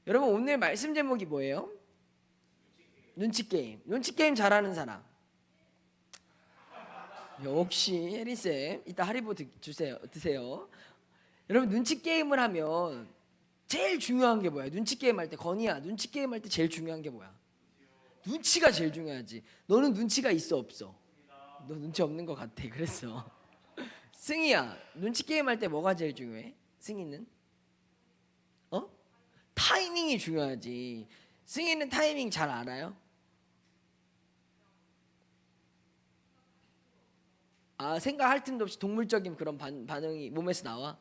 여러분 오늘 말씀 제목이 뭐예요? 눈치 게임. 눈치 게임 잘하는 사람. 역시 혜리쌤 이따 하리보 드세요. 여러분 눈치 게임을 하면 제일 중요한 게 뭐야? 눈치 게임 할 때 건이야, 눈치 게임 할 때 제일 중요한 게 뭐야? 눈치가 제일 중요하지. 너는 눈치가 있어 없어? 너 눈치 없는 것 같아. 그랬어. 승희야, 눈치 게임 할 때 뭐가 제일 중요해? 승희는? 타이밍이 중요하지. 승희는 타이밍 잘 알아요? 생각할 틈도 없이 동물적인 그런 반응이 몸에서 나와?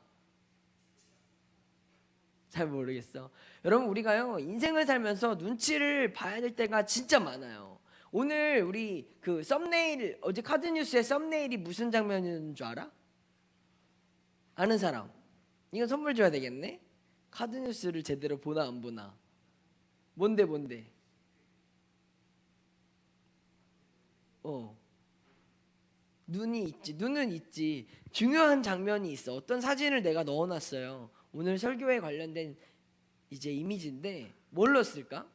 잘 모르겠어. 여러분 우리가요 인생을 살면서 눈치를 봐야 될 때가 진짜 많아요. 오늘 우리 그 썸네일, 어제 카드뉴스의 썸네일이 무슨 장면인 줄 알아? 아는 사람? 이건 선물 줘야 되겠네. 카드뉴스를 제대로 보나 안 보나? 뭔데? 눈은 있지. 중요한 장면이 있어. 어떤 사진을 내가 넣어놨어요. 오늘 설교에 관련된 이제 이미지인데 뭘 넣었을까?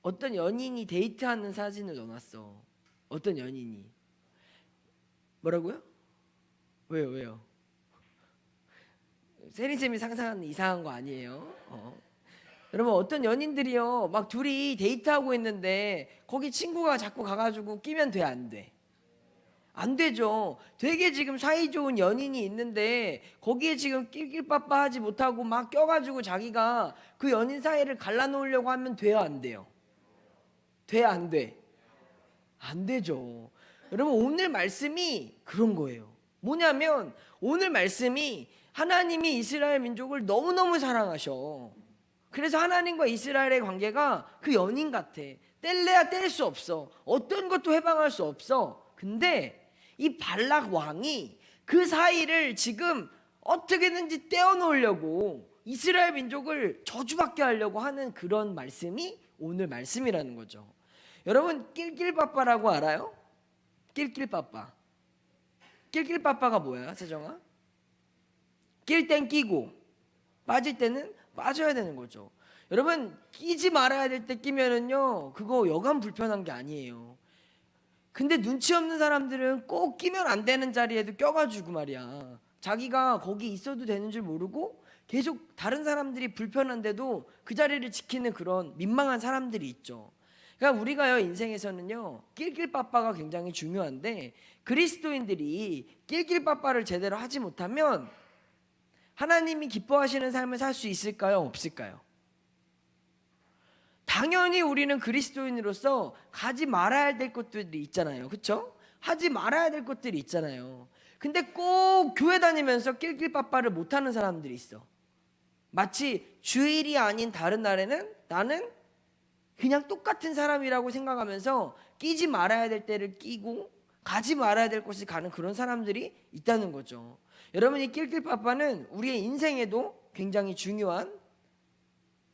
어떤 연인이 데이트하는 사진을 넣어놨어. 어떤 연인이? 뭐라고요? 왜요? 세리쌤이 상상하는 이상한 거 아니에요? 여러분 어떤 연인들이요 막 둘이 데이트하고 있는데 거기 친구가 자꾸 가가지고 끼면 돼, 안 돼? 안 되죠. 되게 지금 사이좋은 연인이 있는데 거기에 지금 낄낄빠빠하지 못하고 막 껴가지고 자기가 그 연인 사이를 갈라놓으려고 하면 돼요, 안 돼요? 돼, 안 돼? 안 되죠. 여러분 오늘 말씀이 그런 거예요. 뭐냐면 오늘 말씀이 하나님이 이스라엘 민족을 너무너무 사랑하셔. 그래서 하나님과 이스라엘의 관계가 그 연인 같아. 뗄래야 뗄 수 없어. 어떤 것도 해방할 수 없어. 근데 이 발락 왕이 그 사이를 지금 어떻게든지 떼어놓으려고 이스라엘 민족을 저주받게 하려고 하는 그런 말씀이 오늘 말씀이라는 거죠. 여러분 낄낄빠빠라고 알아요? 낄낄빠빠. 낄낄빠빠가 뭐야, 세정아? 낄 땐 끼고 빠질 때는 빠져야 되는 거죠. 여러분 끼지 말아야 될 때 끼면은요 그거 여간 불편한 게 아니에요. 근데 눈치 없는 사람들은 꼭 끼면 안 되는 자리에도 껴가지고 말이야 자기가 거기 있어도 되는 줄 모르고 계속 다른 사람들이 불편한데도 그 자리를 지키는 그런 민망한 사람들이 있죠. 그러니까 우리가요 인생에서는요 낄낄빠빠가 굉장히 중요한데 그리스도인들이 낄낄빠빠를 제대로 하지 못하면 하나님이 기뻐하시는 삶을 살 수 있을까요? 없을까요? 당연히 우리는 그리스도인으로서 가지 말아야 될 것들이 있잖아요. 그렇죠? 하지 말아야 될 것들이 있잖아요. 근데 꼭 교회 다니면서 낄낄빠빠를 못하는 사람들이 있어. 마치 주일이 아닌 다른 날에는 나는 그냥 똑같은 사람이라고 생각하면서 끼지 말아야 될 때를 끼고 가지 말아야 될 곳을 가는 그런 사람들이 있다는 거죠. 여러분 이 낄낄빠빠는 우리의 인생에도 굉장히 중요한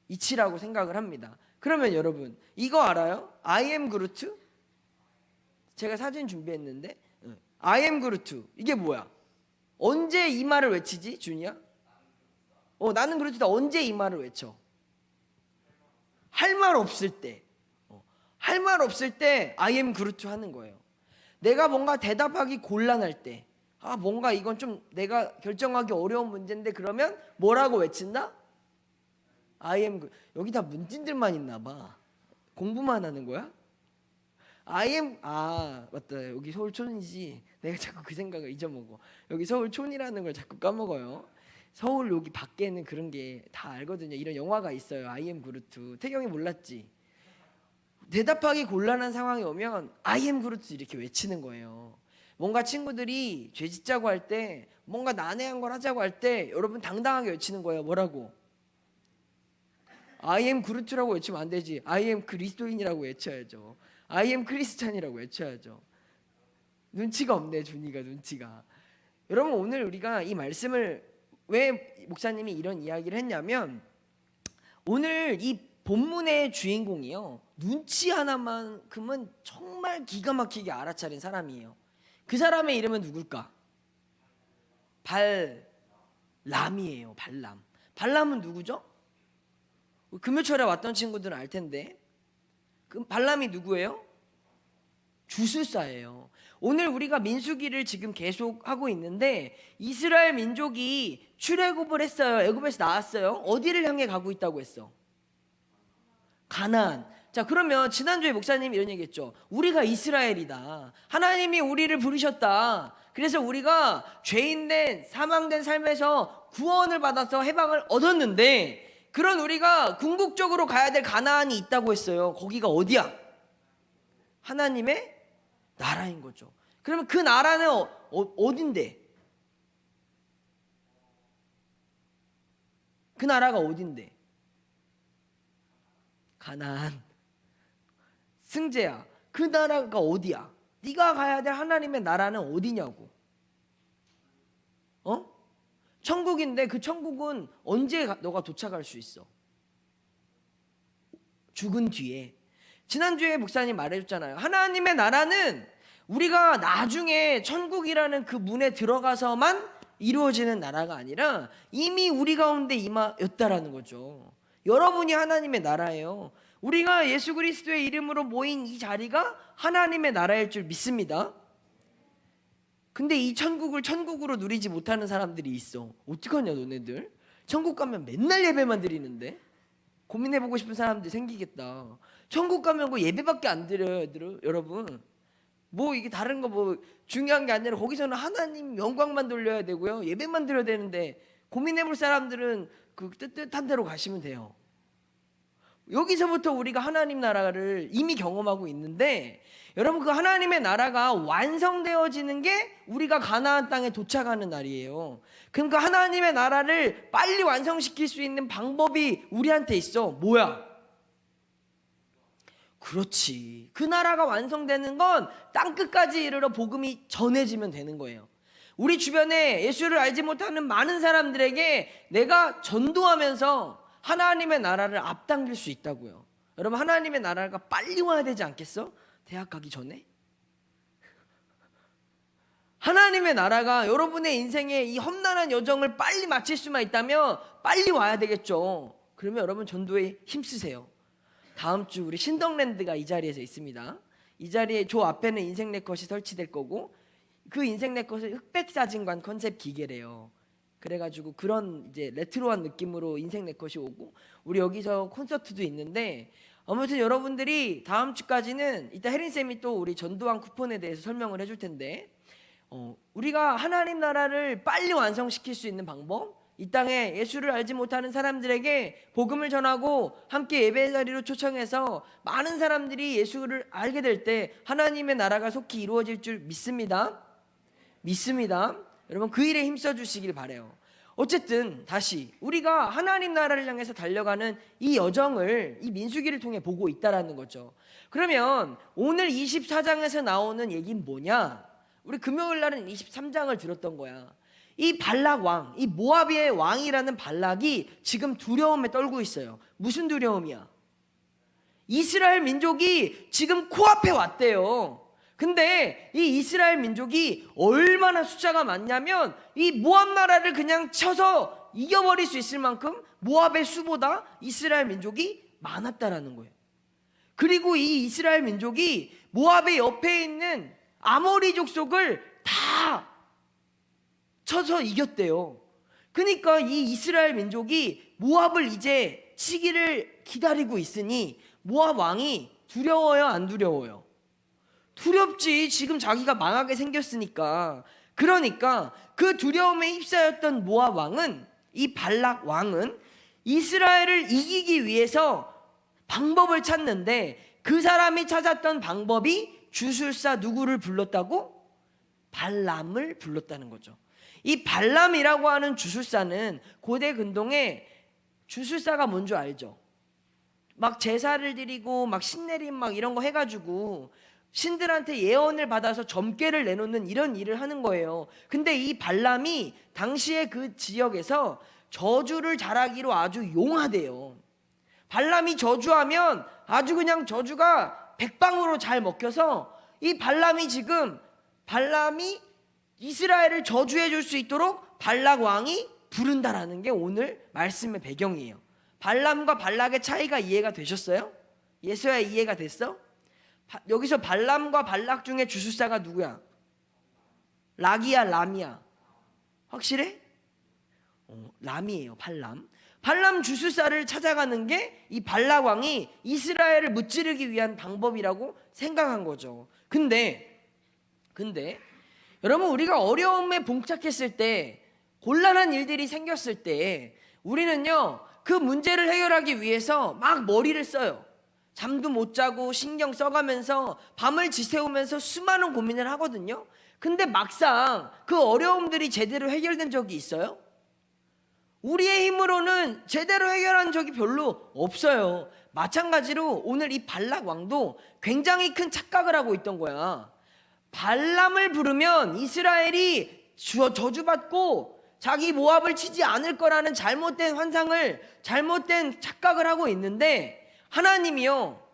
이치라고 생각을 합니다. 그러면 여러분 이거 알아요? I am 그루트? 제가 사진 준비했는데 I am 그루트 이게 뭐야? 언제 이 말을 외치지? 준이야? 나는 그루트다. 언제 이 말을 외쳐? 할 말 없을 때. 할 말 없을 때 I am 그루트 하는 거예요. 내가 뭔가 대답하기 곤란할 때 뭔가 이건 좀 내가 결정하기 어려운 문제인데 그러면 뭐라고 외친다? I am 여기 다 문진들만 있나 봐. 공부만 하는 거야? I am 맞다. 여기 서울촌이지. 내가 자꾸 그 생각을 잊어먹어. 여기 서울촌이라는 걸 자꾸 까먹어요. 서울 여기 밖에는 그런 게 다 알거든요. 이런 영화가 있어요. I am 그루트. 태경이 몰랐지? 대답하기 곤란한 상황이 오면 I am 그루트 이렇게 외치는 거예요. 뭔가 친구들이 죄 짓자고 할 때 뭔가 난해한 걸 하자고 할 때 여러분 당당하게 외치는 거예요. 뭐라고? I am 그루트라고 외치면 안 되지. I am 그리스도인이라고 외쳐야죠. I am 크리스찬이라고 외쳐야죠. 눈치가 없네 준이가. 눈치가. 여러분 오늘 우리가 이 말씀을 왜 목사님이 이런 이야기를 했냐면 오늘 이 본문의 주인공이요 눈치 하나만큼은 정말 기가 막히게 알아차린 사람이에요. 그 사람의 이름은 누굴까? 발람이에요. 발람은 누구죠? 금요철에 왔던 친구들은 알 텐데, 그 발람이 누구예요? 주술사예요. 오늘 우리가 민수기를 지금 계속 하고 있는데 이스라엘 민족이 출애굽을 했어요. 애굽에서 나왔어요. 어디를 향해 가고 있다고 했어? 가나안. 자, 그러면 지난주에 목사님이 이런 얘기했죠. 우리가 이스라엘이다. 하나님이 우리를 부르셨다. 그래서 우리가 죄인된 사망된 삶에서 구원을 받아서 해방을 얻었는데, 그런 우리가 궁극적으로 가야 될 가나안이 있다고 했어요. 거기가 어디야? 하나님의 나라인 거죠. 그러면 그 나라는 어딘데? 그 나라가 어딘데? 가나안. 승재야, 그 나라가 어디야? 네가 가야 될 하나님의 나라는 어디냐고. 천국인데 그 천국은 언제 너가 도착할 수 있어? 죽은 뒤에. 지난주에 목사님 말해줬잖아요. 하나님의 나라는 우리가 나중에 천국이라는 그 문에 들어가서만 이루어지는 나라가 아니라 이미 우리 가운데 임하였다라는 거죠. 여러분이 하나님의 나라예요. 우리가 예수 그리스도의 이름으로 모인 이 자리가 하나님의 나라일 줄 믿습니다. 근데 이 천국을 천국으로 누리지 못하는 사람들이 있어. 어떡하냐 너네들? 천국 가면 맨날 예배만 드리는데? 고민해보고 싶은 사람들 생기겠다. 천국 가면 그 예배밖에 안 드려요, 여러분. 뭐 이게 다른 거 뭐 중요한 게 아니라 거기서는 하나님 영광만 돌려야 되고요, 예배만 드려야 되는데, 고민해볼 사람들은 그 뜻한 대로 가시면 돼요. 여기서부터 우리가 하나님 나라를 이미 경험하고 있는데, 여러분 그 하나님의 나라가 완성되어지는 게 우리가 가나안 땅에 도착하는 날이에요. 그럼 그 하나님의 나라를 빨리 완성시킬 수 있는 방법이 우리한테 있어. 뭐야? 그렇지. 그 나라가 완성되는 건 땅끝까지 이르러 복음이 전해지면 되는 거예요. 우리 주변에 예수를 알지 못하는 많은 사람들에게 내가 전도하면서 하나님의 나라를 앞당길 수 있다고요. 여러분, 하나님의 나라가 빨리 와야 되지 않겠어? 대학 가기 전에? 하나님의 나라가 여러분의 인생의 이 험난한 여정을 빨리 마칠 수만 있다면 빨리 와야 되겠죠. 그러면 여러분 전도에 힘쓰세요. 다음 주 우리 신덕랜드가 이 자리에서 있습니다. 이 자리에 저 앞에는 인생 네컷이 설치될 거고, 그 인생 네컷은 흑백사진관 컨셉 기계래요. 그래가지고 그런 이제 레트로한 느낌으로 인생 네컷이 오고, 우리 여기서 콘서트도 있는데, 아무튼 여러분들이 다음 주까지는 이따 혜린쌤이 또 우리 전도왕 쿠폰에 대해서 설명을 해줄 텐데, 우리가 하나님 나라를 빨리 완성시킬 수 있는 방법, 이 땅에 예수를 알지 못하는 사람들에게 복음을 전하고 함께 예배 자리로 초청해서 많은 사람들이 예수를 알게 될 때 하나님의 나라가 속히 이루어질 줄 믿습니다. 여러분 그 일에 힘써 주시길 바라요. 어쨌든 다시 우리가 하나님 나라를 향해서 달려가는 이 여정을 이 민수기를 통해 보고 있다라는 거죠. 그러면 오늘 24장에서 나오는 얘기는 뭐냐? 우리 금요일 날은 23장을 들었던 거야. 이 발락 왕, 이 모압의 왕이라는 발락이 지금 두려움에 떨고 있어요. 무슨 두려움이야? 이스라엘 민족이 지금 코앞에 왔대요. 근데 이 이스라엘 민족이 얼마나 숫자가 많냐면 이 모압 나라를 그냥 쳐서 이겨버릴 수 있을 만큼 모압의 수보다 이스라엘 민족이 많았다라는 거예요. 그리고 이 이스라엘 민족이 모압의 옆에 있는 아모리 족속을 다 쳐서 이겼대요. 그러니까 이 이스라엘 민족이 모압을 이제 치기를 기다리고 있으니 모압 왕이 두려워요, 안 두려워요? 두렵지. 지금 자기가 망하게 생겼으니까. 그러니까 그 두려움에 휩싸였던 모압 왕은, 이 발락 왕은 이스라엘을 이기기 위해서 방법을 찾는데, 그 사람이 찾았던 방법이 주술사 누구를 불렀다고? 발람을 불렀다는 거죠. 이 발람이라고 하는 주술사는 고대 근동에 주술사가 뭔 줄 알죠? 막 제사를 드리고 막 신내림 막 이런 거 해가지고 신들한테 예언을 받아서 점괘를 내놓는 이런 일을 하는 거예요. 근데 이 발람이 당시에 그 지역에서 저주를 잘하기로 아주 용하대요. 발람이 저주하면 아주 그냥 저주가 백방으로 잘 먹혀서 이 발람이 이스라엘을 저주해 줄 수 있도록 발락 왕이 부른다라는 게 오늘 말씀의 배경이에요. 발람과 발락의 차이가 이해가 되셨어요? 예서야 이해가 됐어? 여기서 발람과 발락 중에 주술사가 누구야? 락이야, 람이야? 확실해? 람이에요. 발람 주술사를 찾아가는 게 이 발락 왕이 이스라엘을 무찌르기 위한 방법이라고 생각한 거죠. 근데 여러분, 우리가 어려움에 봉착했을 때, 곤란한 일들이 생겼을 때 우리는요, 그 문제를 해결하기 위해서 막 머리를 써요. 잠도 못 자고 신경 써가면서 밤을 지새우면서 수많은 고민을 하거든요. 근데 막상 그 어려움들이 제대로 해결된 적이 있어요? 우리의 힘으로는 제대로 해결한 적이 별로 없어요. 마찬가지로 오늘 이 발락 왕도 굉장히 큰 착각을 하고 있던 거야. 발람을 부르면 이스라엘이 저주받고 자기 모압을 치지 않을 거라는 잘못된 환상을, 잘못된 착각을 하고 있는데, 하나님이요,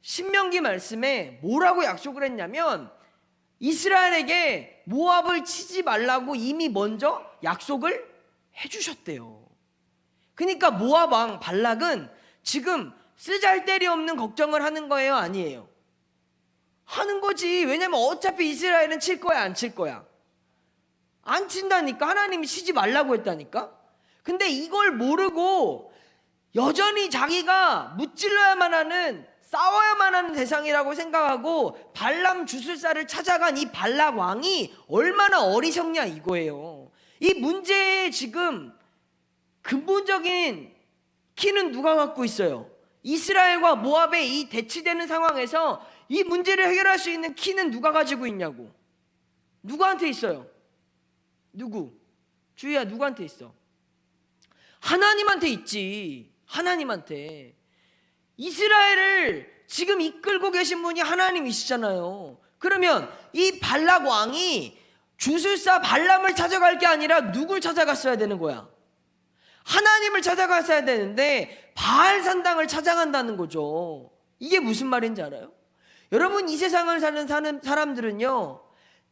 신명기 말씀에 뭐라고 약속을 했냐면 이스라엘에게 모압을 치지 말라고 이미 먼저 약속을 해주셨대요. 그러니까 모압 왕 발락은 지금 쓰잘데리 없는 걱정을 하는 거예요, 아니에요? 하는 거지. 왜냐면 어차피 이스라엘은 칠 거야, 안 칠 거야? 안 친다니까. 하나님이 치지 말라고 했다니까. 근데 이걸 모르고 여전히 자기가 무찔러야만 하는, 싸워야만 하는 대상이라고 생각하고 발람 주술사를 찾아간 이 발락 왕이 얼마나 어리석냐 이거예요. 이 문제의 지금 근본적인 키는 누가 갖고 있어요? 이스라엘과 모압의 이 대치되는 상황에서 이 문제를 해결할 수 있는 키는 누가 가지고 있냐고. 누구한테 있어요? 누구? 주희야, 누구한테 있어? 하나님한테 있지. 하나님한테. 이스라엘을 지금 이끌고 계신 분이 하나님이시잖아요. 그러면 이 발락 왕이 주술사 발람을 찾아갈 게 아니라 누굴 찾아갔어야 되는 거야? 하나님을 찾아갔어야 되는데 바알 산당을 찾아간다는 거죠. 이게 무슨 말인지 알아요? 여러분, 이 세상을 사는 사람들은요,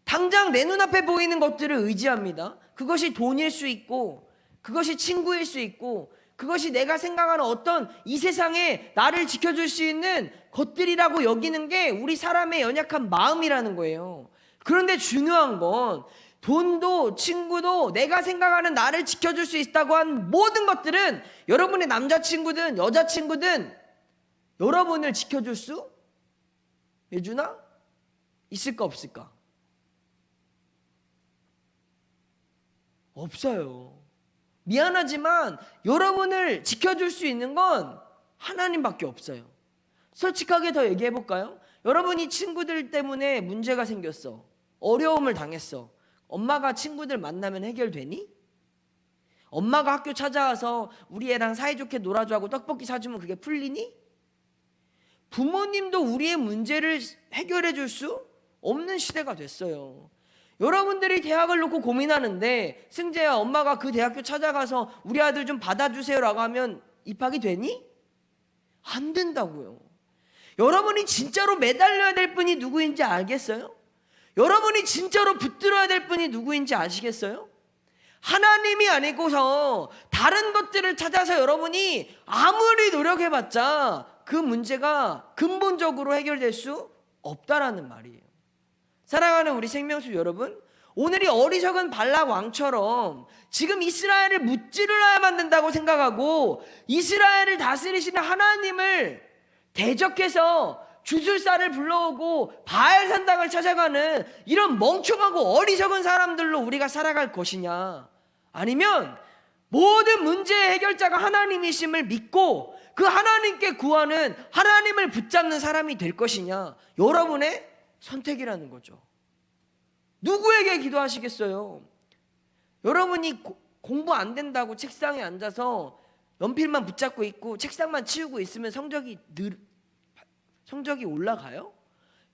당장 내 눈앞에 보이는 것들을 의지합니다. 그것이 돈일 수 있고, 그것이 친구일 수 있고, 그것이 내가 생각하는 어떤 이 세상에 나를 지켜줄 수 있는 것들이라고 여기는 게 우리 사람의 연약한 마음이라는 거예요. 그런데 중요한 건 돈도 친구도 내가 생각하는 나를 지켜줄 수 있다고 한 모든 것들은, 여러분의 남자친구든 여자친구든 여러분을 지켜줄 수 해주나? 있을까 없을까? 없어요. 미안하지만 여러분을 지켜줄 수 있는 건 하나님밖에 없어요. 솔직하게 더 얘기해 볼까요? 여러분이 친구들 때문에 문제가 생겼어. 어려움을 당했어. 엄마가 친구들 만나면 해결되니? 엄마가 학교 찾아와서 우리 애랑 사이좋게 놀아줘 하고 떡볶이 사주면 그게 풀리니? 부모님도 우리의 문제를 해결해 줄 수 없는 시대가 됐어요. 여러분들이 대학을 놓고 고민하는데, 승재야, 엄마가 그 대학교 찾아가서 우리 아들 좀 받아주세요라고 하면 입학이 되니? 안 된다고요. 여러분이 진짜로 매달려야 될 분이 누구인지 알겠어요? 여러분이 진짜로 붙들어야 될 분이 누구인지 아시겠어요? 하나님이 아니고서 다른 것들을 찾아서 여러분이 아무리 노력해봤자 그 문제가 근본적으로 해결될 수 없다라는 말이에요. 사랑하는 우리 생명수 여러분, 오늘이 어리석은 발락 왕처럼 지금 이스라엘을 무찌르러야만 된다고 생각하고 이스라엘을 다스리시는 하나님을 대적해서 주술사를 불러오고 바알 산당을 찾아가는 이런 멍청하고 어리석은 사람들로 우리가 살아갈 것이냐, 아니면 모든 문제의 해결자가 하나님이심을 믿고 그 하나님께 구하는, 하나님을 붙잡는 사람이 될 것이냐, 여러분의 선택이라는 거죠. 누구에게 기도하시겠어요? 여러분이 공부 안 된다고 책상에 앉아서 연필만 붙잡고 있고 책상만 치우고 있으면 성적이 올라가요?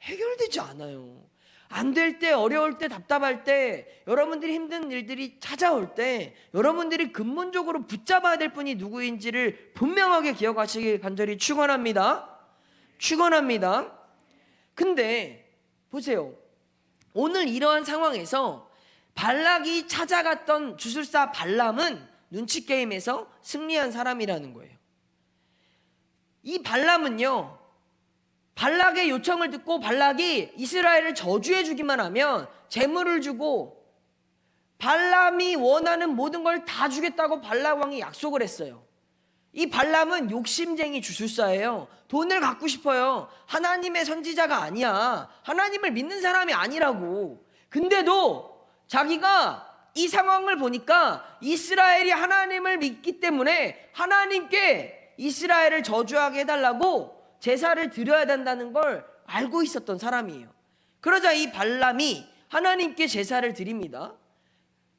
해결되지 않아요. 안 될 때, 어려울 때, 답답할 때, 여러분들이 힘든 일들이 찾아올 때 여러분들이 근본적으로 붙잡아야 될 분이 누구인지를 분명하게 기억하시길 간절히 축원합니다. 근데 보세요. 오늘 이러한 상황에서 발락이 찾아갔던 주술사 발람은 눈치 게임에서 승리한 사람이라는 거예요. 이 발람은요, 발락의 요청을 듣고 발락이 이스라엘을 저주해 주기만 하면 재물을 주고 발람이 원하는 모든 걸 다 주겠다고 발락 왕이 약속을 했어요. 이 발람은 욕심쟁이 주술사예요. 돈을 갖고 싶어요. 하나님의 선지자가 아니야. 하나님을 믿는 사람이 아니라고. 근데도 자기가 이 상황을 보니까 이스라엘이 하나님을 믿기 때문에 하나님께 이스라엘을 저주하게 해달라고 제사를 드려야 된다는 걸 알고 있었던 사람이에요. 그러자 이 발람이 하나님께 제사를 드립니다.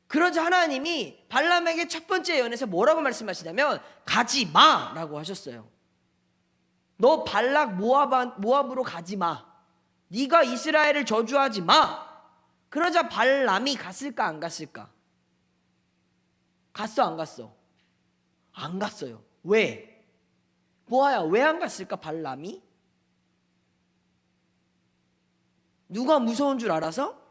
그러자 하나님이 발람에게 첫 번째 예언에서 뭐라고 말씀하시냐면 가지 마라고 하셨어요. 너 발락 모압으로 가지 마. 네가 이스라엘을 저주하지 마. 그러자 발람이 갔을까 안 갔을까? 갔어 안 갔어? 안 갔어요. 왜? 보아야, 왜 안 갔을까 발람이? 누가 무서운 줄 알아서?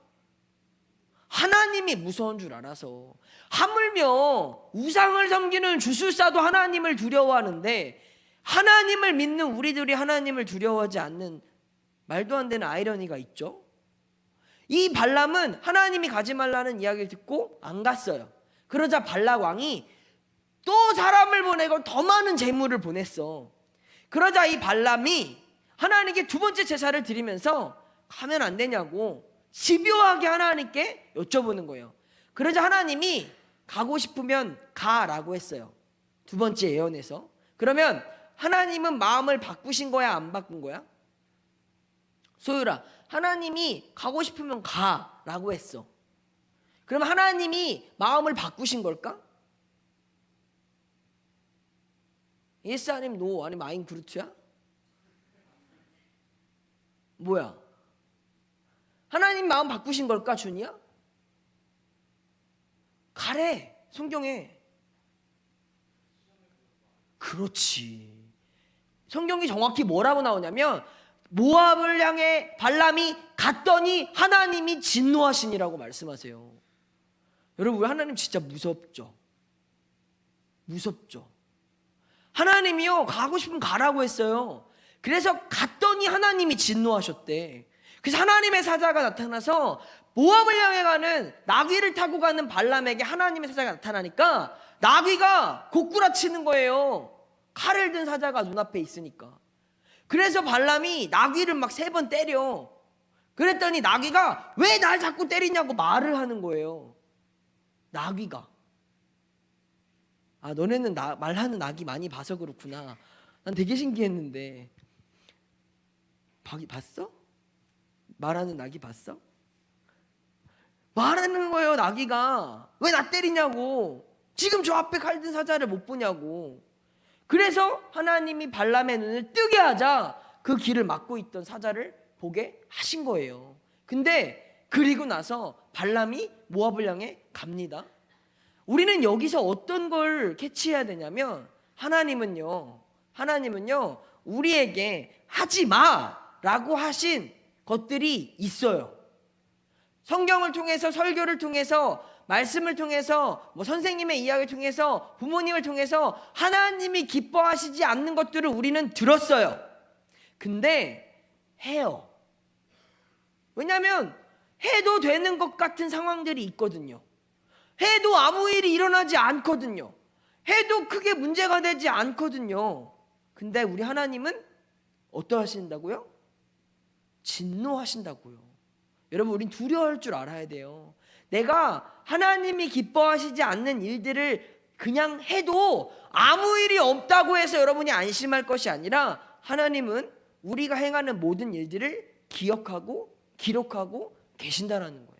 하나님이 무서운 줄 알아서. 하물며 우상을 섬기는 주술사도 하나님을 두려워하는데 하나님을 믿는 우리들이 하나님을 두려워하지 않는 말도 안 되는 아이러니가 있죠. 이 발람은 하나님이 가지 말라는 이야기를 듣고 안 갔어요. 그러자 발락 왕이 또 사람을 보내고 더 많은 재물을 보냈어. 그러자 이 발람이 하나님께 두 번째 제사를 드리면서 가면 안 되냐고 집요하게 하나님께 여쭤보는 거예요. 그러자 하나님이 가고 싶으면 가라고 했어요. 두 번째 예언에서. 그러면 하나님은 마음을 바꾸신 거야 안 바꾼 거야? 소율아, 하나님이 가고 싶으면 가라고 했어. 그럼 하나님이 마음을 바꾸신 걸까? 예스 아니면 노 아니면 아인 그루트야? 뭐야? 하나님 마음 바꾸신 걸까 준이야? 가래 성경에. 그렇지. 성경이 정확히 뭐라고 나오냐면 모압을 향해 발람이 갔더니 하나님이 진노하시니라고 말씀하세요. 여러분, 우리 하나님 진짜 무섭죠? 무섭죠? 하나님이요 가고 싶으면 가라고 했어요. 그래서 갔더니 하나님이 진노하셨대. 그래서 하나님의 사자가 나타나서 모압을 향해 가는 나귀를 타고 가는 발람에게 하나님의 사자가 나타나니까 나귀가 고꾸라치는 거예요. 칼을 든 사자가 눈앞에 있으니까. 그래서 발람이 나귀를 막 3번 때려. 그랬더니 나귀가 왜 날 자꾸 때리냐고 말을 하는 거예요. 나귀가. 아, 너네는 말하는 나귀 많이 봐서 그렇구나. 난 되게 신기했는데. 봤어? 말하는 나귀 봤어? 말하는 거예요. 나귀가 왜 나 때리냐고. 지금 저 앞에 칼 든 사자를 못 보냐고. 그래서 하나님이 발람의 눈을 뜨게 하자 그 길을 막고 있던 사자를 보게 하신 거예요. 근데 그리고 나서 발람이 모압을 향해 갑니다. 우리는 여기서 어떤 걸 캐치해야 되냐면 하나님은요 우리에게 하지 마라고 하신 것들이 있어요. 성경을 통해서, 설교를 통해서, 말씀을 통해서, 선생님의 이야기를 통해서, 부모님을 통해서 하나님이 기뻐하시지 않는 것들을 우리는 들었어요. 근데 해요. 왜냐하면 해도 되는 것 같은 상황들이 있거든요. 해도 아무 일이 일어나지 않거든요. 해도 크게 문제가 되지 않거든요. 근데 우리 하나님은 어떠하신다고요? 진노하신다고요. 여러분, 우린 두려워할 줄 알아야 돼요. 내가 하나님이 기뻐하시지 않는 일들을 그냥 해도 아무 일이 없다고 해서 여러분이 안심할 것이 아니라 하나님은 우리가 행하는 모든 일들을 기억하고 기록하고 계신다라는 거예요.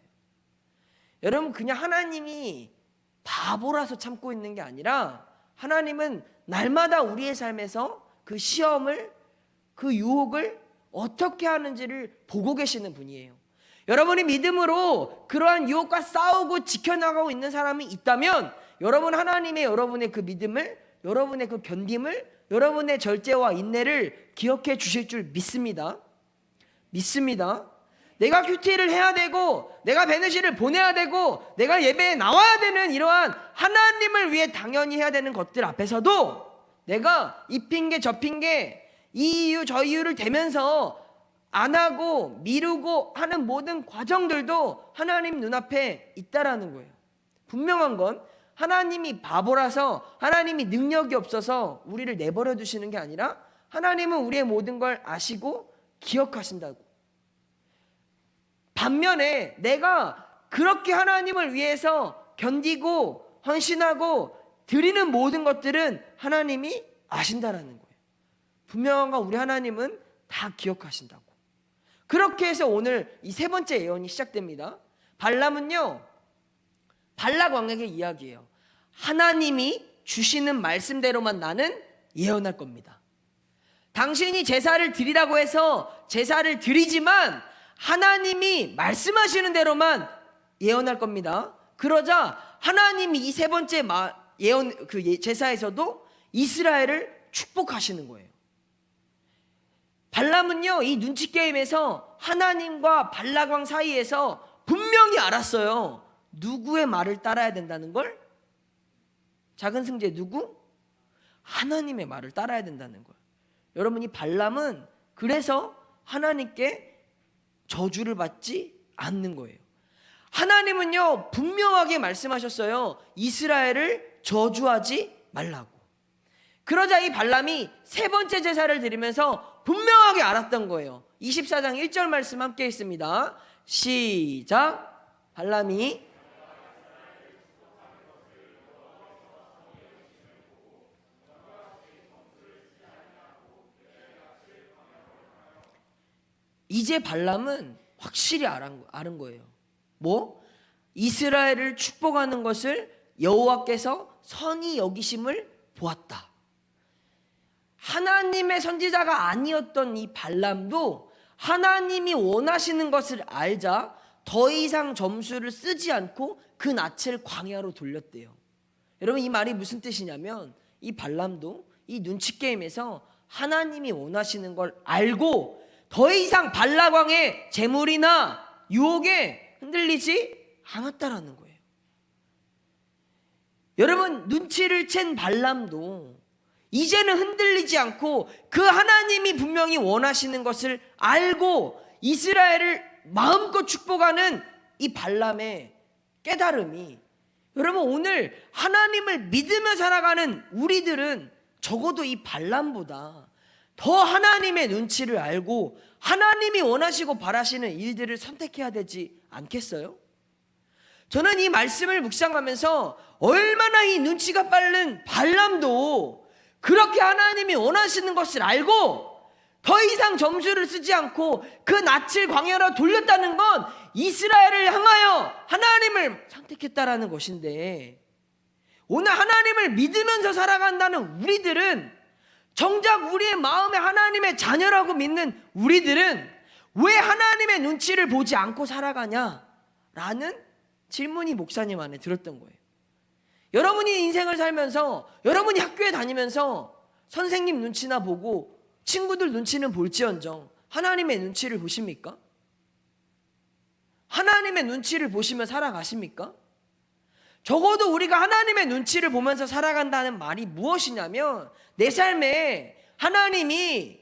여러분, 그냥 하나님이 바보라서 참고 있는 게 아니라 하나님은 날마다 우리의 삶에서 그 시험을, 그 유혹을 어떻게 하는지를 보고 계시는 분이에요. 여러분이 믿음으로 그러한 유혹과 싸우고 지켜나가고 있는 사람이 있다면 여러분, 하나님의 여러분의 그 믿음을, 여러분의 그 견딤을, 여러분의 절제와 인내를 기억해 주실 줄 믿습니다. 내가 큐티를 해야 되고 내가 베네시를 보내야 되고 내가 예배에 나와야 되는 이러한 하나님을 위해 당연히 해야 되는 것들 앞에서도 내가 이 핑계 저 핑계 이 이유 저 이유를 대면서 안 하고 미루고 하는 모든 과정들도 하나님 눈앞에 있다라는 거예요. 분명한 건 하나님이 바보라서, 하나님이 능력이 없어서 우리를 내버려 두시는 게 아니라 하나님은 우리의 모든 걸 아시고 기억하신다고. 반면에 내가 그렇게 하나님을 위해서 견디고 헌신하고 드리는 모든 것들은 하나님이 아신다라는 거예요. 분명한 건 우리 하나님은 다 기억하신다고. 그렇게 해서 오늘 이 세 번째 예언이 시작됩니다. 발람은요, 발락 왕에게 이야기해요. 하나님이 주시는 말씀대로만 나는 예언할 겁니다. 당신이 제사를 드리라고 해서 제사를 드리지만 하나님이 말씀하시는 대로만 예언할 겁니다. 그러자 하나님이 이 세 번째 예언 제사에서도 이스라엘을 축복하시는 거예요. 발람은요, 이 눈치 게임에서 하나님과 발락 왕 사이에서 분명히 알았어요. 누구의 말을 따라야 된다는 걸? 작은 승재 누구? 하나님의 말을 따라야 된다는 걸. 여러분, 이 발람은 그래서 하나님께 저주를 받지 않는 거예요. 하나님은요, 분명하게 말씀하셨어요. 이스라엘을 저주하지 말라고. 그러자 이 발람이 세 번째 제사를 드리면서 분명하게 알았던 거예요. 24장 1절 말씀 함께 있습니다. 시작. 발람이 이제 발람은 확실히 아는 거예요. 뭐? 이스라엘을 축복하는 것을 여호와께서 선히 여기심을 보았다. 하나님의 선지자가 아니었던 이 발람도 하나님이 원하시는 것을 알자 더 이상 점수를 쓰지 않고 그 낯을 광야로 돌렸대요. 여러분, 이 말이 무슨 뜻이냐면 이 발람도 이 눈치 게임에서 하나님이 원하시는 걸 알고 더 이상 발락 왕의 재물이나 유혹에 흔들리지 않았다라는 거예요. 여러분, 눈치를 챈 발람도 이제는 흔들리지 않고 그 하나님이 분명히 원하시는 것을 알고 이스라엘을 마음껏 축복하는 이 발람의 깨달음이, 여러분, 오늘 하나님을 믿으며 살아가는 우리들은 적어도 이 발람보다 더 하나님의 눈치를 알고 하나님이 원하시고 바라시는 일들을 선택해야 되지 않겠어요? 저는 이 말씀을 묵상하면서 얼마나 이 눈치가 빠른 발람도 그렇게 하나님이 원하시는 것을 알고 더 이상 점수를 쓰지 않고 그 낯을 광야로 돌렸다는 건 이스라엘을 향하여 하나님을 선택했다라는 것인데, 오늘 하나님을 믿으면서 살아간다는 우리들은, 정작 우리의 마음에 하나님의 자녀라고 믿는 우리들은 왜 하나님의 눈치를 보지 않고 살아가냐라는 질문이 목사님 안에 들었던 거예요. 여러분이 인생을 살면서, 여러분이 학교에 다니면서 선생님 눈치나 보고 친구들 눈치는 볼지언정 하나님의 눈치를 보십니까? 하나님의 눈치를 보시며 살아가십니까? 적어도 우리가 하나님의 눈치를 보면서 살아간다는 말이 무엇이냐면, 내 삶에 하나님이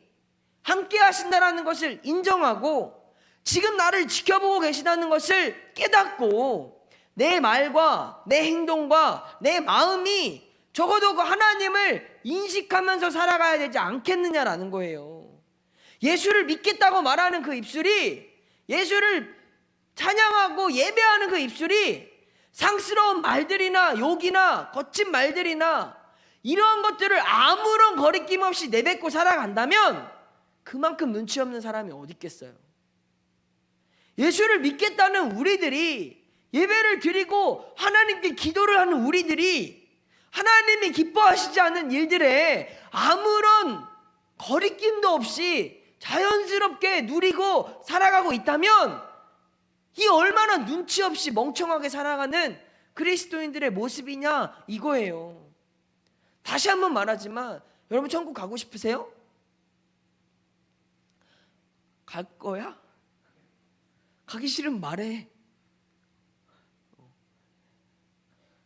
함께 하신다는 것을 인정하고 지금 나를 지켜보고 계시다는 것을 깨닫고 내 말과 내 행동과 내 마음이 적어도 그 하나님을 인식하면서 살아가야 되지 않겠느냐라는 거예요. 예수를 믿겠다고 말하는 그 입술이, 예수를 찬양하고 예배하는 그 입술이 상스러운 말들이나 욕이나 거친 말들이나 이러한 것들을 아무런 거리낌 없이 내뱉고 살아간다면 그만큼 눈치 없는 사람이 어디 있겠어요? 예수를 믿겠다는 우리들이, 예배를 드리고 하나님께 기도를 하는 우리들이 하나님이 기뻐하시지 않는 일들에 아무런 거리낌도 없이 자연스럽게 누리고 살아가고 있다면 이 얼마나 눈치 없이 멍청하게 살아가는 그리스도인들의 모습이냐 이거예요. 다시 한번 말하지만, 여러분 천국 가고 싶으세요? 갈 거야? 가기 싫으면 말해.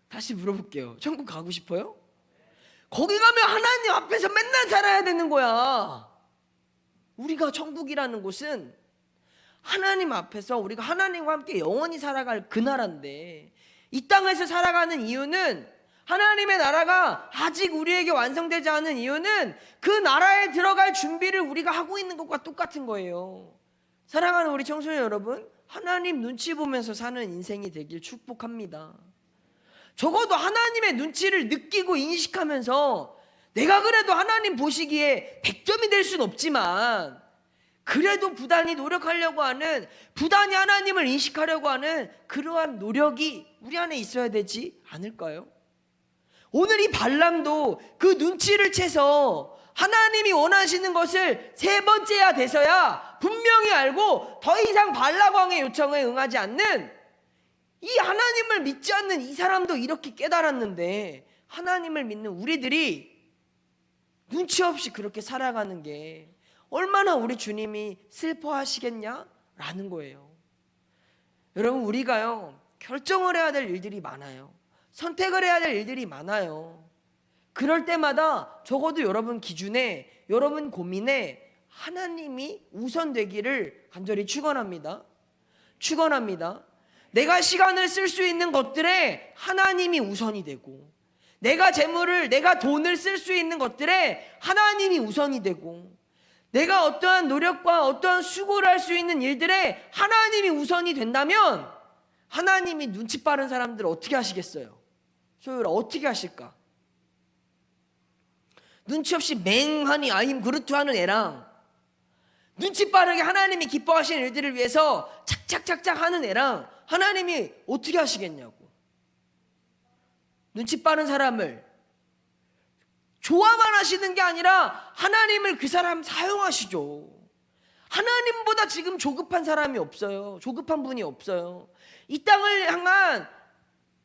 다시 물어볼게요. 천국 가고 싶어요? 거기 가면 하나님 앞에서 맨날 살아야 되는 거야. 우리가 천국이라는 곳은 하나님 앞에서 우리가 하나님과 함께 영원히 살아갈 그 나라인데, 이 땅에서 살아가는 이유는, 하나님의 나라가 아직 우리에게 완성되지 않은 이유는 그 나라에 들어갈 준비를 우리가 하고 있는 것과 똑같은 거예요. 사랑하는 우리 청소년 여러분, 하나님 눈치 보면서 사는 인생이 되길 축복합니다. 적어도 하나님의 눈치를 느끼고 인식하면서, 내가 그래도 하나님 보시기에 100점이 될 수는 없지만 그래도 부단히 노력하려고 하는, 부단히 하나님을 인식하려고 하는 그러한 노력이 우리 안에 있어야 되지 않을까요? 오늘 이 발람도 그 눈치를 채서 하나님이 원하시는 것을 세 번째야 돼서야 분명히 알고 더 이상 발락왕의 요청에 응하지 않는, 이 하나님을 믿지 않는 이 사람도 이렇게 깨달았는데, 하나님을 믿는 우리들이 눈치 없이 그렇게 살아가는 게 얼마나 우리 주님이 슬퍼하시겠냐라는 거예요. 여러분, 우리가요 결정을 해야 될 일들이 많아요. 선택을 해야 될 일들이 많아요. 그럴 때마다 적어도 여러분 기준에, 여러분 고민에 하나님이 우선되기를 간절히 축원합니다. 내가 시간을 쓸 수 있는 것들에 하나님이 우선이 되고, 내가 재물을, 내가 돈을 쓸 수 있는 것들에 하나님이 우선이 되고, 내가 어떠한 노력과 어떠한 수고를 할 수 있는 일들에 하나님이 우선이 된다면, 하나님이 눈치 빠른 사람들을 어떻게 하시겠어요? 소율아, 어떻게 하실까? 눈치 없이 맹하니 아임 그루트 하는 애랑, 눈치 빠르게 하나님이 기뻐하시는 일들을 위해서 착착착착 하는 애랑 하나님이 어떻게 하시겠냐고. 눈치 빠른 사람을 좋아만 하시는 게 아니라 하나님을 그 사람 사용하시죠. 하나님보다 지금 조급한 사람이 없어요. 조급한 분이 없어요. 이 땅을 향한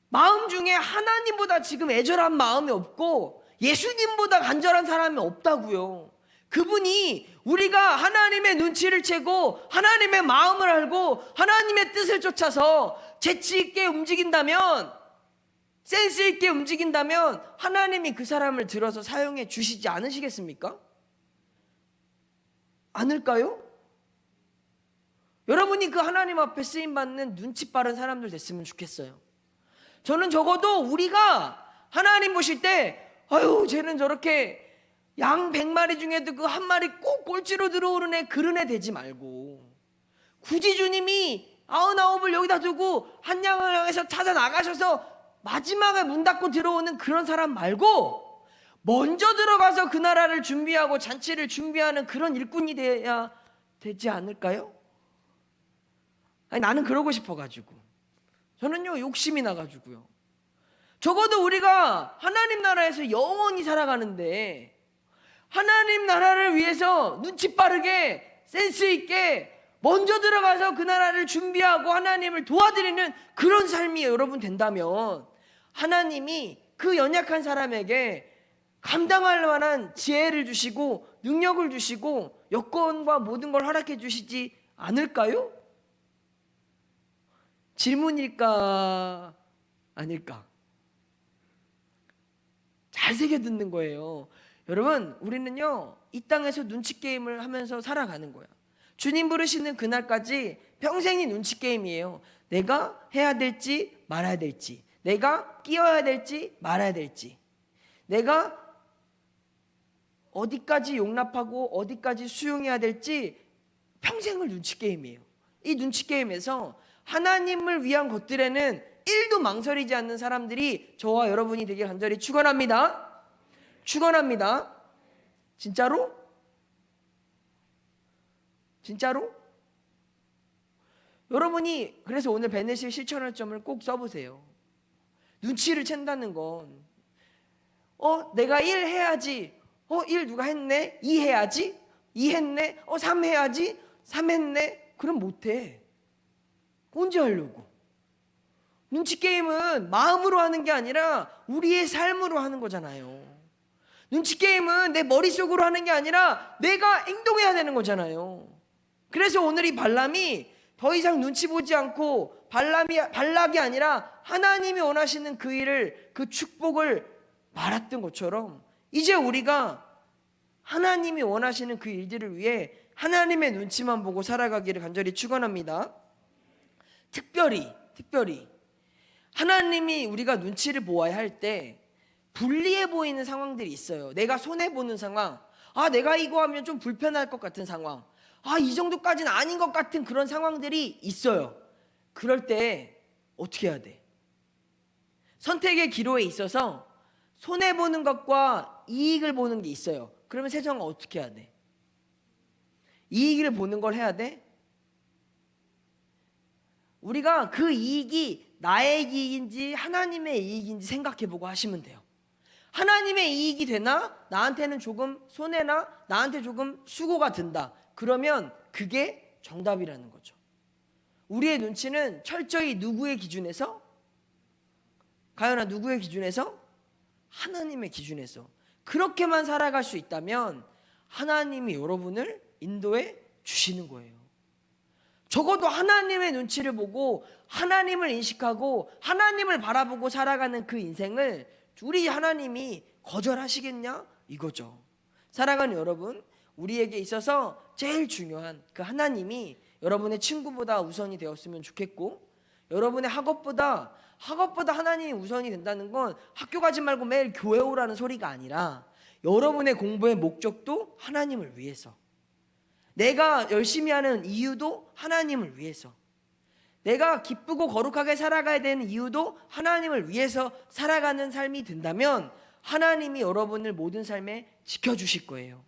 마음 중에 하나님보다 지금 애절한 마음이 없고 예수님보다 간절한 사람이 없다고요. 그분이 우리가 하나님의 눈치를 채고 하나님의 마음을 알고 하나님의 뜻을 쫓아서 재치 있게 움직인다면, 센스 있게 움직인다면 하나님이 그 사람을 들어서 사용해 주시지 않으시겠습니까? 않을까요? 여러분이 그 하나님 앞에 쓰임받는 눈치 빠른 사람들 됐으면 좋겠어요. 저는 적어도 우리가 하나님 보실 때, 아유 쟤는 저렇게 양 100마리 중에도 그 한 마리 꼭 꼴찌로 들어오는 애, 그런 애 되지 말고, 굳이 주님이 99을 여기다 두고 한 양을 향해서 찾아 나가셔서 마지막에 문 닫고 들어오는 그런 사람 말고, 먼저 들어가서 그 나라를 준비하고 잔치를 준비하는 그런 일꾼이 돼야 되지 않을까요? 아니, 나는 그러고 싶어가지고, 저는요 욕심이 나가지고요. 적어도 우리가 하나님 나라에서 영원히 살아가는데, 하나님 나라를 위해서 눈치 빠르게 센스 있게 먼저 들어가서 그 나라를 준비하고 하나님을 도와드리는 그런 삶이 여러분 된다면, 하나님이 그 연약한 사람에게 감당할 만한 지혜를 주시고 능력을 주시고 여건과 모든 걸 허락해 주시지 않을까요? 질문일까 아닐까? 잘 새겨 듣는 거예요. 여러분, 우리는요 이 땅에서 눈치 게임을 하면서 살아가는 거야. 주님 부르시는 그날까지 평생이 눈치 게임이에요. 내가 해야 될지 말아야 될지, 내가 끼어야 될지 말아야 될지, 내가 어디까지 용납하고 어디까지 수용해야 될지 평생을 눈치 게임이에요. 이 눈치 게임에서 하나님을 위한 것들에는 1도 망설이지 않는 사람들이 저와 여러분이 되길 간절히 축원합니다. 축원합니다. 진짜로? 진짜로? 여러분이 그래서 오늘 베네실 실천할 점을 꼭 써보세요. 눈치를 챈다는 건 내가 1 해야지, 1 누가 했네, 2 해야지, 2 했네, 3 해야지, 3 했네. 그럼 못해. 언제 하려고? 눈치 게임은 마음으로 하는 게 아니라 우리의 삶으로 하는 거잖아요. 눈치 게임은 내 머릿속으로 하는 게 아니라 내가 행동해야 되는 거잖아요. 그래서 오늘 이 발람이 더 이상 눈치 보지 않고 발락이 아니라 하나님이 원하시는 그 일을, 그 축복을 말았던 것처럼, 이제 우리가 하나님이 원하시는 그 일들을 위해 하나님의 눈치만 보고 살아가기를 간절히 축원합니다. 특별히 하나님이 우리가 눈치를 보아야 할 때 불리해 보이는 상황들이 있어요. 내가 손해보는 상황, 내가 이거 하면 좀 불편할 것 같은 상황, 이 정도까지는 아닌 것 같은 그런 상황들이 있어요. 그럴 때 어떻게 해야 돼? 선택의 기로에 있어서 손해보는 것과 이익을 보는 게 있어요. 그러면 세정아 어떻게 해야 돼? 이익을 보는 걸 해야 돼? 우리가 그 이익이 나의 이익인지 하나님의 이익인지 생각해보고 하시면 돼요. 하나님의 이익이 되나? 나한테는 조금 손해나 나한테 조금 수고가 든다. 그러면 그게 정답이라는 거죠. 우리의 눈치는 철저히 누구의 기준에서? 가연아, 누구의 기준에서? 하나님의 기준에서. 그렇게만 살아갈 수 있다면 하나님이 여러분을 인도해 주시는 거예요. 적어도 하나님의 눈치를 보고 하나님을 인식하고 하나님을 바라보고 살아가는 그 인생을 우리 하나님이 거절하시겠냐? 이거죠. 사랑하는 여러분, 우리에게 있어서 제일 중요한 그 하나님이 여러분의 친구보다 우선이 되었으면 좋겠고, 여러분의 학업보다 하나님이 우선이 된다는 건 학교 가지 말고 매일 교회 오라는 소리가 아니라 여러분의 공부의 목적도 하나님을 위해서, 내가 열심히 하는 이유도 하나님을 위해서, 내가 기쁘고 거룩하게 살아가야 되는 이유도 하나님을 위해서 살아가는 삶이 된다면 하나님이 여러분을 모든 삶에 지켜주실 거예요.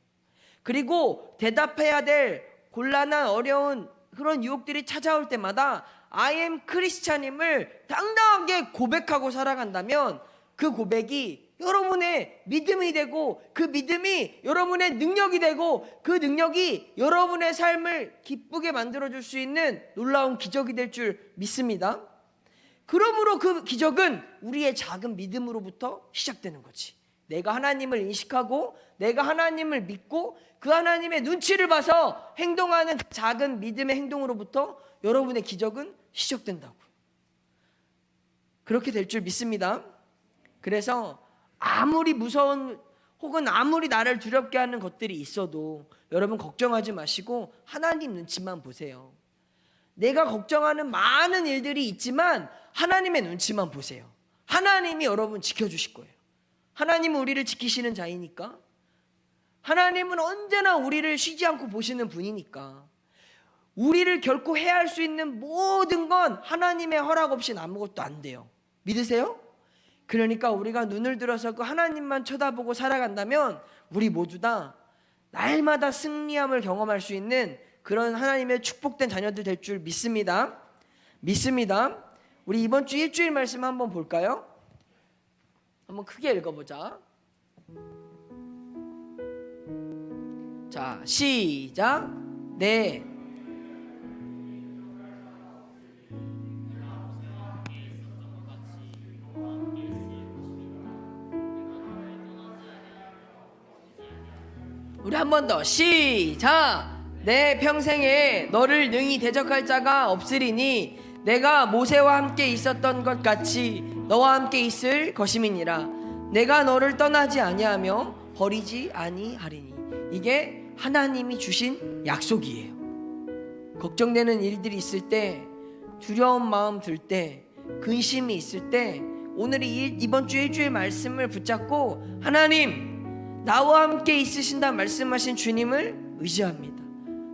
그리고 대답해야 될 곤란한 어려운 그런 유혹들이 찾아올 때마다 I am 크리스찬임을 당당하게 고백하고 살아간다면 그 고백이 여러분의 믿음이 되고 그 믿음이 여러분의 능력이 되고 그 능력이 여러분의 삶을 기쁘게 만들어줄 수 있는 놀라운 기적이 될 줄 믿습니다. 그러므로 그 기적은 우리의 작은 믿음으로부터 시작되는 거지. 내가 하나님을 인식하고 내가 하나님을 믿고 그 하나님의 눈치를 봐서 행동하는 작은 믿음의 행동으로부터 여러분의 기적은 시작된다고요. 그렇게 될 줄 믿습니다. 그래서 아무리 무서운 혹은 아무리 나를 두렵게 하는 것들이 있어도 여러분 걱정하지 마시고 하나님 눈치만 보세요. 내가 걱정하는 많은 일들이 있지만 하나님의 눈치만 보세요. 하나님이 여러분 지켜주실 거예요. 하나님은 우리를 지키시는 자이니까, 하나님은 언제나 우리를 쉬지 않고 보시는 분이니까, 우리를 결코 해할 수 있는 모든 건 하나님의 허락 없이는 아무것도 안 돼요. 믿으세요? 그러니까 우리가 눈을 들어서 그 하나님만 쳐다보고 살아간다면 우리 모두 다 날마다 승리함을 경험할 수 있는 그런 하나님의 축복된 자녀들 될 줄 믿습니다. 우리 이번 주 일주일 말씀 한번 볼까요? 한번 크게 읽어보자. 자, 시작. 네. 우리 한 번 더 시작. 내 평생에 너를 능히 대적할 자가 없으리니 내가 모세와 함께 있었던 것 같이 너와 함께 있을 것임이니라. 내가 너를 떠나지 아니하며 버리지 아니하리니. 이게 하나님이 주신 약속이에요. 걱정되는 일들이 있을 때, 두려운 마음 들 때, 근심이 있을 때 오늘 이번 주 일주일 말씀을 붙잡고 하나님 나와 함께 있으신다 말씀하신 주님을 의지합니다.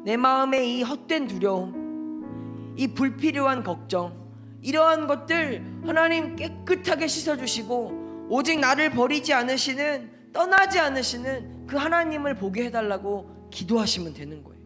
내 마음의 이 헛된 두려움, 이 불필요한 걱정, 이러한 것들 하나님 깨끗하게 씻어주시고 오직 나를 버리지 않으시는, 떠나지 않으시는 그 하나님을 보게 해달라고 기도하시면 되는 거예요.